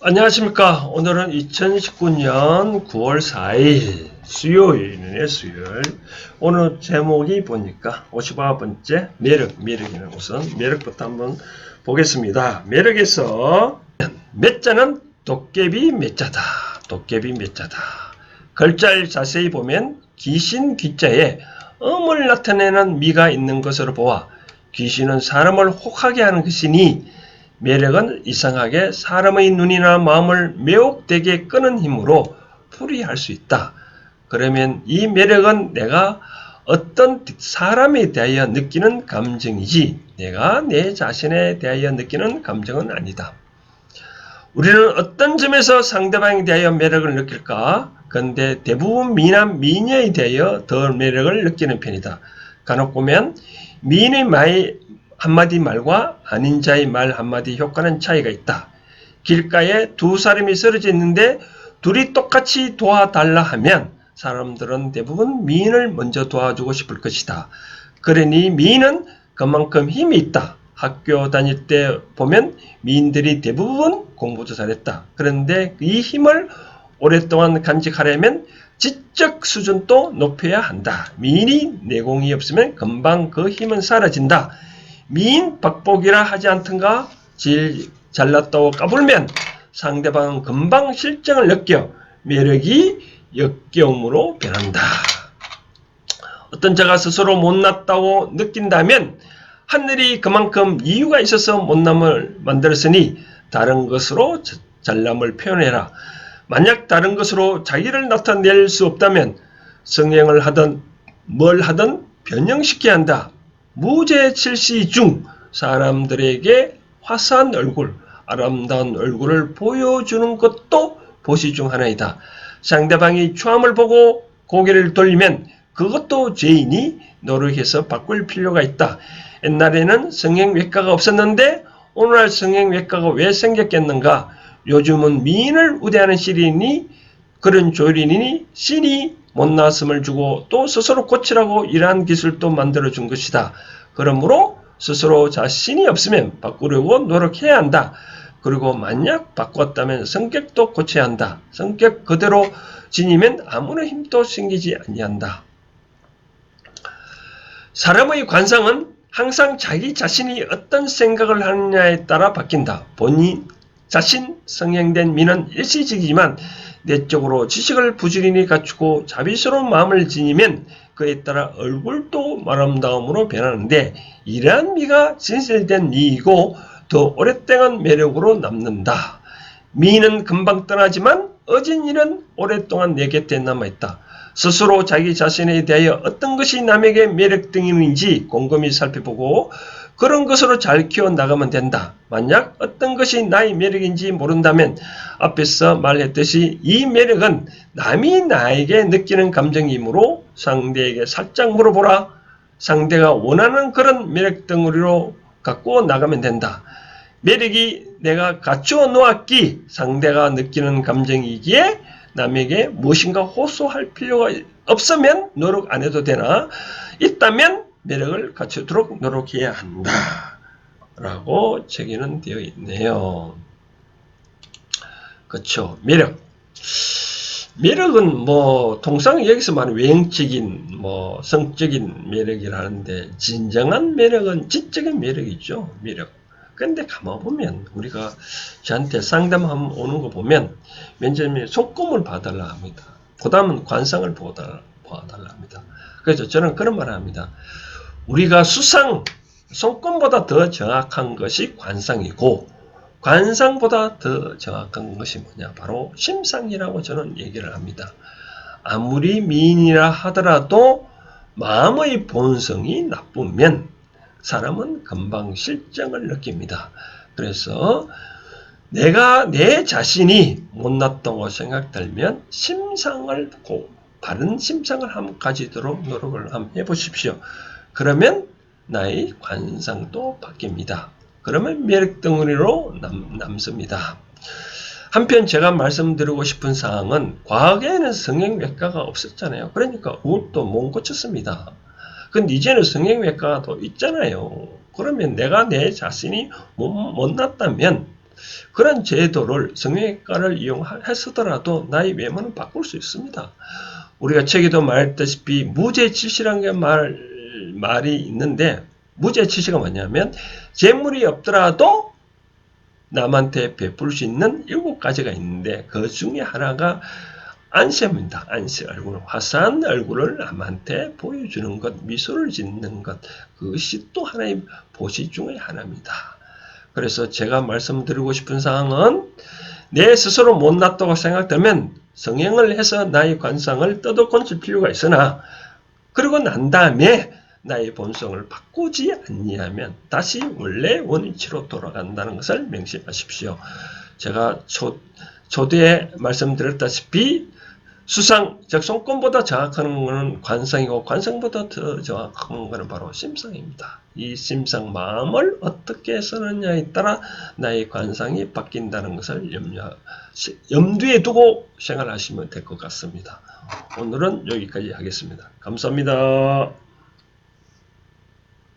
안녕하십니까. 오늘은 2019년 9월 4일 수요일이네. 수요일. 오늘 제목이 보니까 59번째 매력이네. 우선 매력부터 한번 보겠습니다. 매력에서 몇 자는 도깨비 몇 자다. 도깨비 몇 자다. 글자를 자세히 보면 귀신 귀자에 음을 나타내는 미가 있는 것으로 보아 귀신은 사람을 혹하게 하는 것이니 매력은 이상하게 사람의 눈이나 마음을 매혹되게 끄는 힘으로 풀이할 수 있다. 그러면 이 매력은 내가 어떤 사람에 대하여 느끼는 감정이지 내가 내 자신에 대하여 느끼는 감정은 아니다. 우리는 어떤 점에서 상대방에 대하여 매력을 느낄까? 그런데 대부분 미남, 미녀에 대하여 더 매력을 느끼는 편이다. 간혹 보면 미인의 말 한마디 말과 아닌 자의 말 한마디 효과는 차이가 있다. 길가에 두 사람이 쓰러져 있는데 둘이 똑같이 도와달라 하면 사람들은 대부분 미인을 먼저 도와주고 싶을 것이다. 그러니 미인은 그만큼 힘이 있다. 학교 다닐 때 보면 미인들이 대부분 공부도 잘했다. 그런데 이 힘을 오랫동안 간직하려면 지적 수준도 높여야 한다. 미인이 내공이 없으면 금방 그 힘은 사라진다. 미인 박복이라 하지 않던가 제일 잘났다고 까불면 상대방은 금방 실정을 느껴 매력이 역겨움으로 변한다. 어떤 자가 스스로 못났다고 느낀다면 하늘이 그만큼 이유가 있어서 못남을 만들었으니 다른 것으로 잘남을 표현해라. 만약 다른 것으로 자기를 나타낼 수 없다면 성행을 하든 뭘 하든 변형시켜야 한다. 무죄칠시 중 사람들에게 화사한 얼굴, 아름다운 얼굴을 보여주는 것도 보시 중 하나이다. 상대방이 추함을 보고 고개를 돌리면 그것도 죄이니 노력해서 바꿀 필요가 있다. 옛날에는 성형외과가 없었는데 오늘날 성형외과가 왜 생겼겠는가? 요즘은 미인을 우대하는 시리니 그런 조리니 신이 못났음을 주고 또 스스로 고치라고 이러한 기술도 만들어준 것이다. 그러므로 스스로 자신이 없으면 바꾸려고 노력해야 한다. 그리고 만약 바꿨다면 성격도 고쳐야 한다. 성격 그대로 지니면 아무런 힘도 생기지 아니한다. 사람의 관상은 항상 자기 자신이 어떤 생각을 하느냐에 따라 바뀐다. 본인 자신 성형된 미는 일시적이지만 내적으로 지식을 부지런히 갖추고 자비스러운 마음을 지니면 그에 따라 얼굴도 아름다움으로 변하는데 이러한 미가 진실된 미이고 더 오랫동안 매력으로 남는다. 미는 금방 떠나지만 어진이는 오랫동안 내 곁에 남아있다. 스스로 자기 자신에 대하여 어떤 것이 남에게 매력등인지 곰곰이 살펴보고 그런 것으로 잘 키워나가면 된다. 만약 어떤 것이 나의 매력인지 모른다면 앞에서 말했듯이 이 매력은 남이 나에게 느끼는 감정이므로 상대에게 살짝 물어보라. 상대가 원하는 그런 매력 덩어리로 갖고 나가면 된다. 매력이 내가 갖추어 놓았기 상대가 느끼는 감정이기에 남에게 무엇인가 호소할 필요가 없으면 노력 안 해도 되나 있다면 매력을 갖추도록 노력해야 한다. 라고 책에는 되어 있네요. 그렇죠. 매력. 매력은 뭐 통상 여기서 말하는 외형적인 뭐 성적인 매력이라 하는데 진정한 매력은 지적인 매력이죠. 매력. 근데 가만 보면 우리가 저한테 상담하면 오는 거 보면 면접에 손금을 봐달라 합니다. 보다는 관상을 봐달라 합니다. 그래서 저는 그런 말을 합니다. 우리가 수상, 손금보다 더 정확한 것이 관상이고 관상보다 더 정확한 것이 뭐냐? 바로 심상이라고 저는 얘기를 합니다. 아무리 미인이라 하더라도 마음의 본성이 나쁘면 사람은 금방 실정을 느낍니다. 그래서 내가 내 자신이 못났다고 생각되면 심상을 바른 심상을 한번 가지도록 노력을 한번 해보십시오. 그러면 나의 관상도 바뀝니다. 그러면 매력 덩어리로 남습니다. 한편 제가 말씀드리고 싶은 사항은 과거에는 성형외과가 없었잖아요. 그러니까 우울도 못 고쳤습니다. 근데 이제는 성형외과가 더 있잖아요. 그러면 내가 내 자신이 못났다면 그런 제도를 성형외과를 이용했으더라도 나의 외모는 바꿀 수 있습니다. 우리가 책에도 말했다시피 무죄치시라는 게 말이 있는데 무죄치시가 뭐냐면 재물이 없더라도 남한테 베풀 수 있는 7가지가 있는데 그 중에 하나가 안세입니다. 안세 얼굴, 화사한 얼굴을 남한테 보여주는 것, 미소를 짓는 것, 그것이 또 하나의 보시 중의 하나입니다. 그래서 제가 말씀드리고 싶은 사항은 내 스스로 못났다고 생각되면 성형을 해서 나의 관상을 떠들건질 필요가 있으나 그리고 난 다음에 나의 본성을 바꾸지 않냐면 다시 원래 원위치로 돌아간다는 것을 명심하십시오. 제가 초대에 말씀드렸다시피 수상, 즉 손금보다 정확한 것은 관상이고 관상보다 더 정확한 것은 바로 심상입니다. 이 심상 마음을 어떻게 쓰느냐에 따라 나의 관상이 바뀐다는 것을 염두에 두고 생활하시면 될 것 같습니다. 오늘은 여기까지 하겠습니다. 감사합니다.